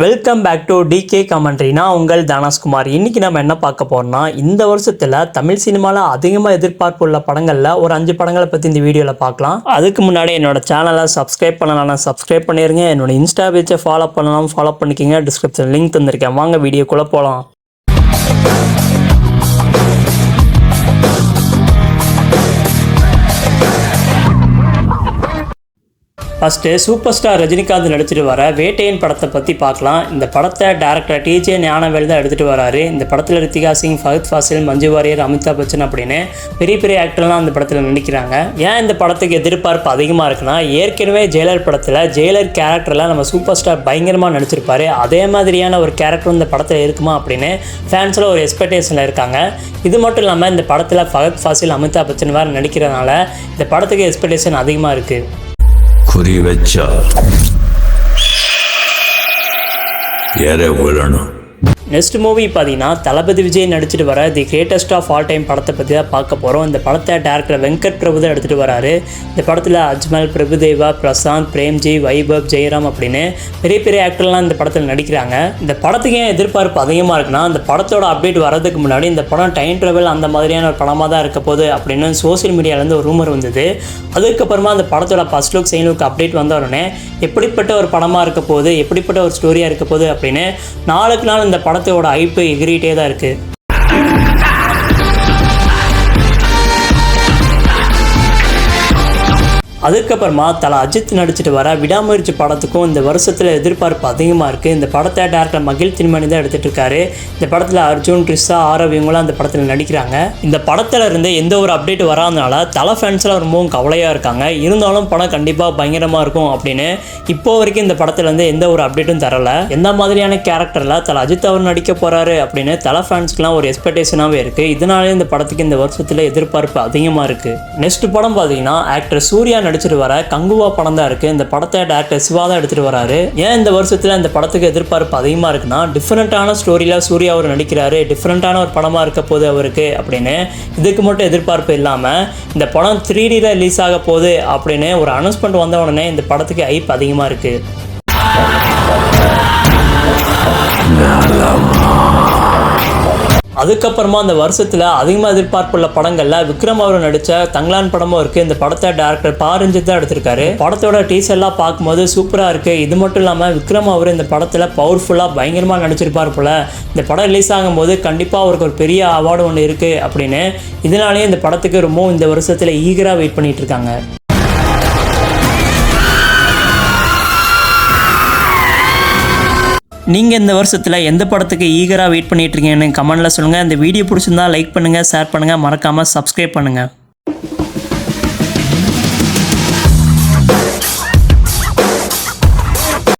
Welcome back to TK commentary. நான் உங்கள் தனஸ்குமார். இன்றைக்கி நம்ம என்ன பார்க்க போகிறோம்னா, இந்த வருஷத்தில் தமிழ் சினிமாவில் அதிகமாக எதிர்பார்ப்பு உள்ள படங்களில் ஒரு 5 படங்களை பற்றி இந்த வீடியோவில் பார்க்கலாம். அதுக்கு முன்னாடி என்னோட சேனலை சப்ஸ்கிரைப் பண்ணலாம், சப்ஸ்கிரைப் பண்ணிடுங்க. என்னோட இன்ஸ்டா பேஜை ஃபாலோ பண்ணலாம், ஃபாலோ பண்ணிக்கிங்க. டிஸ்கிரிப்ஷன் லிங்க் தந்திருக்கேன். வாங்க வீடியோக்குள்ளே போகலாம். ஃபஸ்ட்டு சூப்பர் ஸ்டார் ரஜினிகாந்த் நடிச்சிட்டு வர வேட்டையன் படத்தை பற்றி பார்க்கலாம். இந்த படத்தை டேரக்டர் டிஜே ஞானவேல் தான் எடுத்துகிட்டு வராரு. இந்த படத்தில் ரித்திகா சிங், ஃபஹத் ஃபாசில், மஞ்சு வாரியர், அமிதாப் பச்சன் அப்படின்னு பெரிய பெரிய ஆக்டர்லாம் அந்த படத்தில் நடிக்கிறாங்க. ஏன் இந்த படத்துக்கு எதிர்பார்ப்பு அதிகமாக இருக்குன்னா, ஏற்கனவே ஜெயிலர் படத்தில் ஜெயிலர் கேரக்டரில் நம்ம சூப்பர் ஸ்டார் பயங்கரமாக நடிச்சிருப்பாரு. அதே மாதிரியான ஒரு கேரக்டர் இந்த படத்தில் இருக்குமா அப்படின்னு ஃபேன்ஸில் ஒரு எக்ஸ்பெக்டேஷனில் இருக்காங்க. இது மட்டும் இல்லாமல் இந்த படத்தில் ஃபஹத் ஃபாசில், அமிதாப் பச்சன் வேறு நடிக்கிறதுனால இந்த படத்துக்கு எக்ஸ்பெக்டேஷன் அதிகமாக இருக்குது. குறி வச்சா ஏற விழணும். நெக்ஸ்ட் மூவி பார்த்தீங்கன்னா, தளபதி விஜய் நடிச்சிட்டு வர the greatest of all time படத்தை பற்றி தான் பார்க்க போகிறோம். இந்த படத்தை டேரக்டர் வெங்கட் பிரபு தான் எடுத்துகிட்டு வராரு. இந்த படத்தில் அஜ்மல், பிரபுதேவா, பிரசாந்த், பிரேம்ஜி, வைபவ், ஜெயராம் அப்படின்னு பெரிய பெரிய ஆக்டர்லாம் இந்த படத்தில் நடிக்கிறாங்க. இந்த படத்துக்கு ஏன் எதிர்பார்ப்பு அதிகமாக இருக்குன்னா, இந்த படத்தோட அப்டேட் வரதுக்கு முன்னாடி இந்த படம் டைம் ட்ராவல் அந்த மாதிரியான ஒரு படமாக தான் இருக்க போகுது அப்படின்னு சோசியல் மீடியாவிலேருந்து ஒரு ரூமர் வந்தது. அதுக்கப்புறமா அந்த படத்தோட first look, second look update வந்த உடனே எப்படிப்பட்ட ஒரு படமாக இருக்க போகுது, எப்படிப்பட்ட ஒரு ஸ்டோரியாக இருக்க போகுது அப்படின்னு நாளுக்கு நாள் இந்த படத்தோட ஹைப் எகிரிட்டே தான் இருக்கு. அதுக்கப்புறமா அஜித் நடிச்சிட்டு வர விடாமுயற்சி படத்துக்கும் இந்த வருஷத்தில் எதிர்பார்ப்பு அதிகமாக இருக்குது. இந்த படத்தை டேரக்டர் மகிழ் திருமணி தான் எடுத்துகிட்டு இருக்காரு. இந்த படத்தில் அர்ஜுன், ட்ரிஷா, ஆரவ் இவங்களாம் அந்த படத்தில் நடிக்கிறாங்க. இந்த படத்தில் இருந்து எந்த ஒரு அப்டேட் வராதனால தலை ஃபேன்ஸ்லாம் ரொம்பவும் கவலையாக இருக்காங்க. இருந்தாலும் படம் கண்டிப்பாக பயங்கரமாக இருக்கும் அப்படின்னு இப்போ வரைக்கும் இந்த படத்தில் இருந்து எந்த ஒரு அப்டேட்டும் தரலை. எந்த மாதிரியான கேரக்டரில் அஜித் அவர் நடிக்க போகிறாரு அப்படின்னு தலை ஃபேன்ஸ்க்குலாம் ஒரு எக்ஸ்பெக்டேஷனாகவே இருக்குது. இதனாலே இந்த படத்துக்கு இந்த வருஷத்தில் எதிர்பார்ப்பு அதிகமாக இருக்குது. நெக்ஸ்ட் படம் பார்த்தீங்கன்னா, ஆக்டர் சூர்யா நடிச்சிட்டு வர கங்குவா படம் தான் இருக்குது. இந்த படத்தை டேரக்டர் சிவா தான் எடுத்துகிட்டு வராரு. ஏன் இந்த வருஷத்தில் இந்த படத்துக்கு எதிர்பார்ப்பு அதிகமாக இருக்குன்னா, டிஃப்ரெண்ட்டான ஸ்டோரியில் சூர்யா அவர் நடிக்கிறாரு, டிஃப்ரெண்ட்டான ஒரு படமாக இருக்க போகுது அவருக்கு அப்படின்னு. இதுக்கு மட்டும் எதிர்பார்ப்பு இல்லாமல் இந்த படம் 3Dல ரிலீஸ் ஆக போகுது அப்படின்னு ஒரு அனௌன்ஸ்மெண்ட் வந்த உடனே இந்த படத்துக்கு ஹைப் அதிகமாக இருக்குது. அதுக்கப்புறமா அந்த வருஷத்தில் அதிகமாக எதிர்பார்ப்புள்ள படங்களில் விக்ரம் அவர் நடித்த தங்கலான் படமும் இருக்குது. இந்த படத்தை டேரக்டர் பாரஞ்சித் தான் எடுத்திருக்காரு. படத்தோட டீசர்லாம் பார்க்கும்போது சூப்பராக இருக்குது. இது மட்டும் இல்லாமல் விக்ரம் அவர் இந்த படத்தில் பவர்ஃபுல்லாக பயங்கரமாக நடிச்சிருப்பார் போல். இந்த படம் ரிலீஸ் ஆகும்போது கண்டிப்பாக அவருக்கு ஒரு பெரிய அவார்டு ஒன்று இருக்குது அப்படின்னு. இதனாலேயே இந்த படத்துக்கு ரொம்பவும் இந்த வருஷத்தில் ஈகராக வெயிட் பண்ணிட்டு இருக்காங்க. நீங்கள் இந்த வருஷத்தில் எந்த படத்துக்கு ஈகராக வெயிட் பண்ணிகிட்ருக்கீங்கன்னு கமெண்ட்டில் சொல்லுங்கள். இந்த வீடியோ பிடிச்சிருந்தா லைக் பண்ணுங்கள், ஷேர் பண்ணுங்கள், மறக்காமல் சப்ஸ்கிரைப் பண்ணுங்கள்.